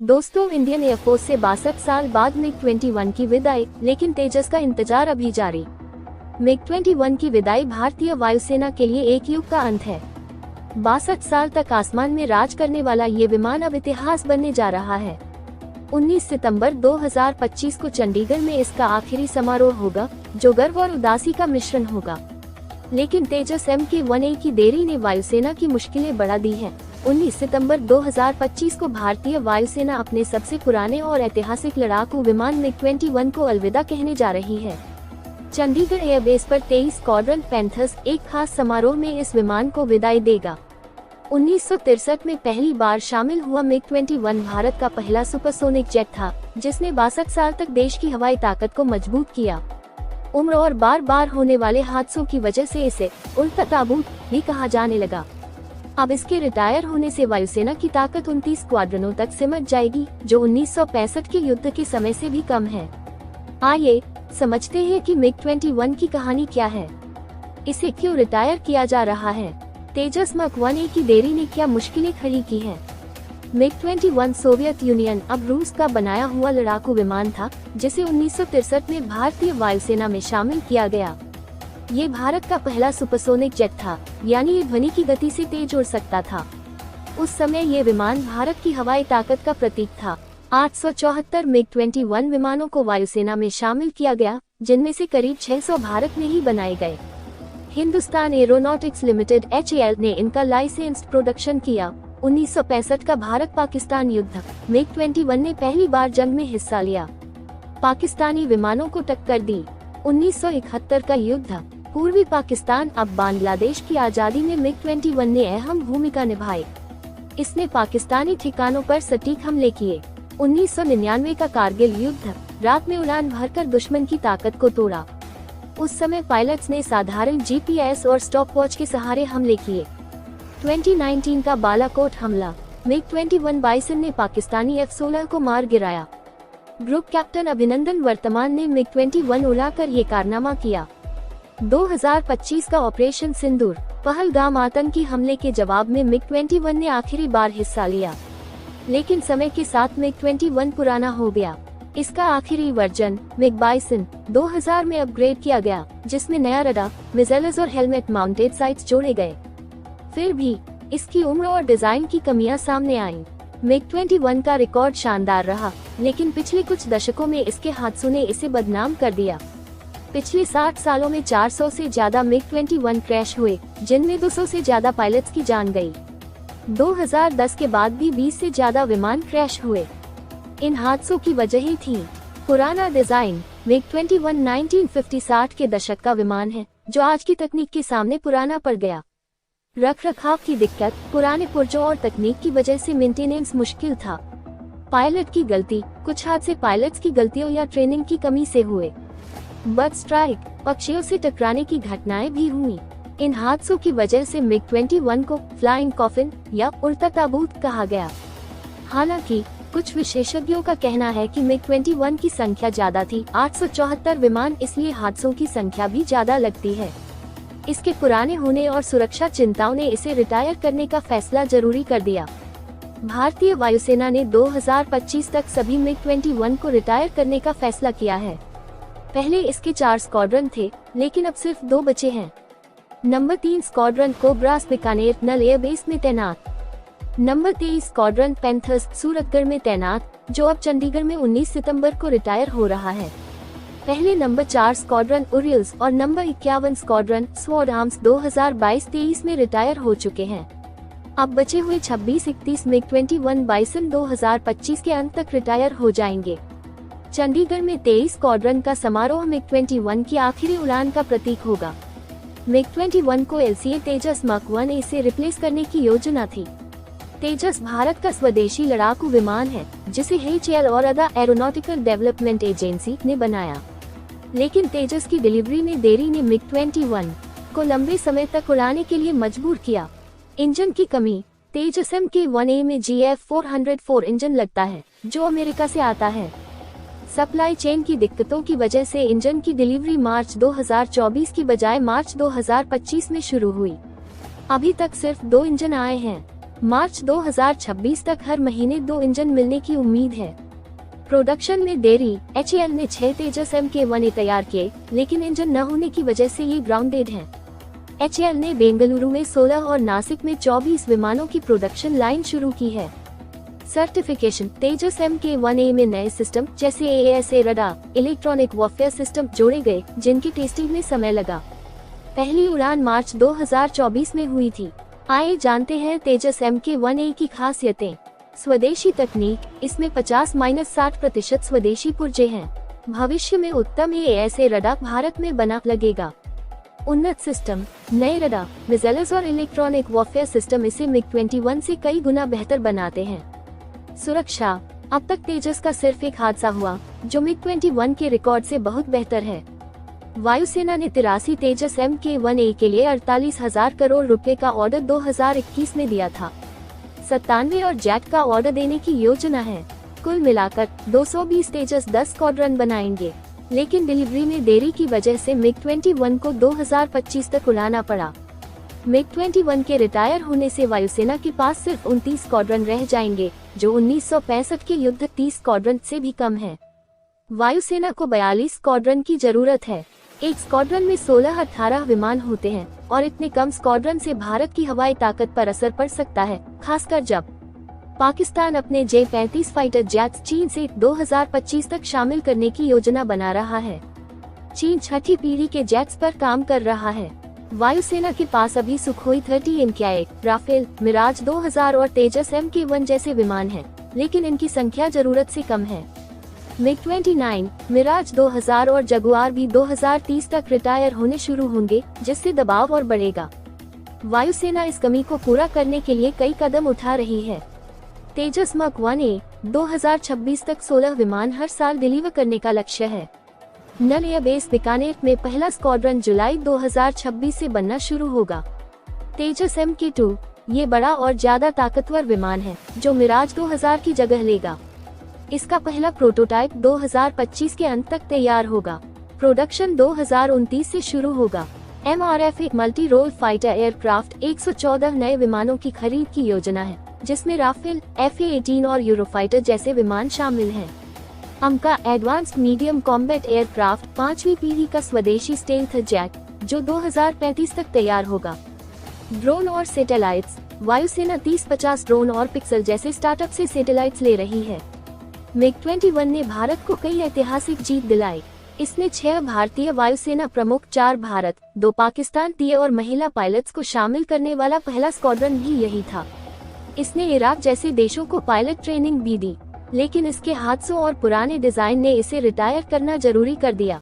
दोस्तों, Indian air force से 62 साल बाद मिग-21 की विदाई, लेकिन तेजस का इंतजार अभी जारी। मिग-21 की विदाई भारतीय वायुसेना के लिए एक युग का अंत है। 62 साल तक आसमान में राज करने वाला ये विमान अब इतिहास बनने जा रहा है। 19 सितंबर 2025 को चंडीगढ़ में इसका आखिरी समारोह होगा, जो गर्व और उदासी का मिश्रण होगा। लेकिन तेजस MK-1A की देरी ने वायुसेना की मुश्किलें बढ़ा दी हैं। 19 सितंबर 2025 को भारतीय वायुसेना अपने सबसे पुराने और ऐतिहासिक लड़ाकू विमान मिग-21 को अलविदा कहने जा रही है। चंडीगढ़ एयरबेस पर 23 स्क्वाड्रन पैंथर्स एक खास समारोह में इस विमान को विदाई देगा। 1963 में पहली बार शामिल हुआ मिग-21 भारत का पहला सुपरसोनिक जेट था, जिसने 62 साल तक देश की हवाई ताकत को मजबूत किया। उम्र और बार बार होने वाले हादसों की वजह से इसे उल्टा ताबूत भी कहा जाने लगा। अब इसके रिटायर होने से वायुसेना की ताकत 29 स्क्वाड्रनों तक सिमट जाएगी, जो 1965 के युद्ध के समय से भी कम है। आइए समझते हैं कि मिग-21 की कहानी क्या है, इसे क्यों रिटायर किया जा रहा है, तेजस MK-1A की देरी ने क्या मुश्किलें खड़ी की हैं। मिग-21 सोवियत यूनियन अब रूस का बनाया हुआ लड़ाकू विमान था, जिसे 1963 में भारतीय वायुसेना में शामिल किया गया। ये भारत का पहला सुपरसोनिक जेट था, यानी ये ध्वनि की गति से तेज उड़ सकता था। उस समय ये विमान भारत की हवाई ताकत का प्रतीक था। 874 मिग-21 विमानों को वायुसेना में शामिल किया गया, जिनमें से करीब 600 भारत में ही बनाए गए। हिंदुस्तान एरोनॉटिक्स लिमिटेड HAL ने इनका लाइसेंस्ड प्रोडक्शन किया। 1965 का भारत पाकिस्तान युद्ध, मिग-21 ने पहली बार जंग में हिस्सा लिया, पाकिस्तानी विमानों को टक्कर दी। 1971 का युद्ध, पूर्वी पाकिस्तान अब बांग्लादेश की आजादी में मिग-21 ने अहम भूमिका निभाई। इसने पाकिस्तानी ठिकानों पर सटीक हमले किए। 1999 का कारगिल युद्ध, रात में उड़ान भरकर दुश्मन की ताकत को तोड़ा। उस समय पायलट्स ने साधारण GPS और स्टॉपवॉच के सहारे हमले किए। 2019 का बालाकोट हमला, मिग-21 बाइसन ने पाकिस्तानी F-16 को मार गिराया। ग्रुप कैप्टन अभिनंदन वर्तमान ने मिग-21 उड़ाकर ये कारनामा किया। 2025 का ऑपरेशन सिंदूर, पहलगाम आतंकी हमले के जवाब में मिग-21 ने आखिरी बार हिस्सा लिया, लेकिन समय के साथ मिग-21 पुराना हो गया। इसका आखिरी वर्जन मिग-बाइसन 2000 में अपग्रेड किया गया, जिसमें नया रडार, मिसाइल्स और हेलमेट माउंटेड साइट्स जोड़े गए। फिर भी इसकी उम्र और डिजाइन की कमियां सामने आईं। मिग-21 का रिकॉर्ड शानदार रहा, लेकिन पिछले कुछ दशकों में इसके हादसों ने इसे बदनाम कर दिया। पिछले 60 सालों में 400 से ज्यादा मिग-21 क्रैश हुए, जिनमें 200 से ज्यादा पायलट्स की जान गई। 2010 के बाद भी 20 से ज्यादा विमान क्रैश हुए। इन हादसों की वजहें थीं: पुराना डिजाइन, मिग-21 1950-60 के दशक का विमान है, जो आज की तकनीक के सामने पुराना पड़ गया। रखरखाव की दिक्कत, पुराने पुर्जों और तकनीक की वजह से मेंटेनेंस मुश्किल था। पायलट की गलती, कुछ हादसे पायलट्स की गलतियों या ट्रेनिंग की कमी से हुए। बर्ड स्ट्राइक, पक्षियों से टकराने की घटनाएं भी हुई। इन हादसों की वजह से मिग-21 को फ्लाइंग कॉफिन या उड़ता ताबूत कहा गया। हालांकि कुछ विशेषज्ञों का कहना है कि मिग-21 की संख्या ज्यादा थी, 874 विमान, इसलिए हादसों की संख्या भी ज्यादा लगती है। इसके पुराने होने और सुरक्षा चिंताओं ने इसे रिटायर करने का फैसला जरूरी कर दिया। भारतीय वायुसेना ने 2025 तक सभी मिग-21 को रिटायर करने का फैसला किया है। पहले इसके 4 स्क्वाड्रन थे, लेकिन अब सिर्फ 2 बचे हैं। नंबर 3 स्क्वाड्रन कोब्रास बीकानेर नल एयरबेस में तैनात। नंबर 23 स्क्वाड्रन पैंथर्स सूरतगढ़ में तैनात, जो अब चंडीगढ़ में 19 सितंबर को रिटायर हो रहा है। पहले नंबर 4 स्क्वाड्रन उरियल्स और नंबर 51 स्क्वाड्रन स्वॉर्ड आर्म्स 2022-23 में रिटायर हो चुके हैं। अब बचे हुए 26-31 मिग-21 बाइसन 2025 के अंत तक रिटायर हो जाएंगे। चंडीगढ़ में 23 स्क्वाड्रन का समारोह मिग-21 की आखिरी उड़ान का प्रतीक होगा। मिग-21 को LCA तेजस MK-1A से रिप्लेस करने की योजना थी। तेजस भारत का स्वदेशी लड़ाकू विमान है, जिसे HAL और अदा एरोनॉटिकल डेवलपमेंट एजेंसी ने बनाया। लेकिन तेजस की डिलीवरी में देरी ने मिग-21 को लंबे समय तक उड़ाने के लिए मजबूर किया। इंजन की कमी, तेजस MK-1A में GF404 इंजन लगता है, जो अमेरिका से आता है। सप्लाई चेन की दिक्कतों की वजह से इंजन की डिलीवरी मार्च 2024 की बजाय मार्च 2025 में शुरू हुई। अभी तक सिर्फ 2 इंजन आए हैं। मार्च 2026 तक हर महीने 2 इंजन मिलने की उम्मीद है। प्रोडक्शन में देरी। HAL ने 6 तेजस Mk1A तैयार किए, लेकिन इंजन न होने की वजह से ये ग्राउंडेड हैं। HAL ने बेंगलुरु में 16 और नासिक में 24 विमानों की प्रोडक्शन लाइन शुरू की है। सर्टिफिकेशन। तेजस Mk1A में नए सिस्टम जैसे AESA radar, electronic warfare system जोड़े गए, जिनकी टेस्टिंग में समय लगा। पहली उड़ान मार्च 2024 में हुई थी। आइए जानते हैं तेजस Mk1A की खासियतें। स्वदेशी तकनीक। इसमें 50-60% स्वदेशी पुर्जे हैं। भविष्य में उत्तम AESA रडार भारत में बना लगेगा। उन्नत सिस्टम। नए रडार, मिसाइल्स और इलेक्ट्रॉनिक वॉरफेयर सिस्टम इसे MiG-21 से कई गुना बेहतर बनाते हैं। सुरक्षा। अब तक तेजस का सिर्फ एक हादसा हुआ, जो MiG-21 के रिकॉर्ड से बहुत बेहतर है। वायुसेना ने 83 तेजस Mk1A के लिए 48,000 करोड़ रुपए का ऑर्डर 2021 में दिया था। 97 और जेट का ऑर्डर देने की योजना है। कुल मिलाकर 220 तेजस 10 स्क्वाड्रन बनाएंगे, लेकिन डिलीवरी में देरी की वजह से MiG-21 को 2025 तक उड़ाना पड़ा। MiG-21 के रिटायर होने से वायुसेना के पास सिर्फ 29 स्क्वाड्रन रह जाएंगे, जो 1965 के युद्ध 30 स्क्वाड्रन से भी कम है। वायुसेना को 42 स्क्वाड्रन की जरूरत है। एक स्क्वाड्रन में 16-18 विमान होते हैं, और इतने कम स्क्वाड्रन से भारत की हवाई ताकत पर असर पड़ सकता है, खासकर जब पाकिस्तान अपने J-35 फाइटर जेट्स चीन से 2025 तक शामिल करने की योजना बना रहा है। चीन छठी पीढ़ी के जेट्स पर काम कर रहा है। वायुसेना के पास अभी सुखोई 30 MKI, राफेल, मिराज 2000 और तेजस Mk1 जैसे विमान हैं, लेकिन इनकी संख्या जरूरत से कम है। MiG-29, मिराज 2000 और जगुआर भी 2030 तक रिटायर होने शुरू होंगे, जिससे दबाव और बढ़ेगा। वायुसेना इस कमी को पूरा करने के लिए कई कदम उठा रही है। तेजस Mk1A 2026 तक 16 विमान हर साल डिलीवर करने का लक्ष्य है। नल एयरबेस बीकानेर में पहला स्क्वाड्रन जुलाई 2026 से बनना शुरू होगा। तेजस Mk2, ये बड़ा और ज्यादा ताकतवर विमान है, जो मिराज 2000 की जगह लेगा। इसका पहला प्रोटोटाइप 2025 के अंत तक तैयार होगा। प्रोडक्शन 2029 से शुरू होगा। MRF एक मल्टी रोल फाइटर एयरक्राफ्ट 114 नए विमानों की खरीद की योजना है, जिसमें राफेल, F/A-18 और यूरोफाइटर जैसे विमान शामिल हैं। AMCA advanced medium combat aircraft 5वीं पीढ़ी का स्वदेशी स्टेल्थ जेट, जो 2035 तक तैयार होगा। ड्रोन और सैटेलाइट्स। वायुसेना 30-50 ड्रोन और पिक्सल जैसे स्टार्टअप से सैटेलाइट्स ले रही है। MiG-21 ने भारत को कई ऐतिहासिक जीत दिलाई। इसने 6 भारतीय वायुसेना प्रमुख, 4 भारत, 2 पाकिस्तान और महिला पायलट्स को शामिल करने वाला पहला स्क्वाड्रन भी यही था। इसने इराक जैसे देशों को पायलट ट्रेनिंग भी दी, लेकिन इसके हादसों और पुराने डिजाइन ने इसे रिटायर करना जरूरी कर दिया।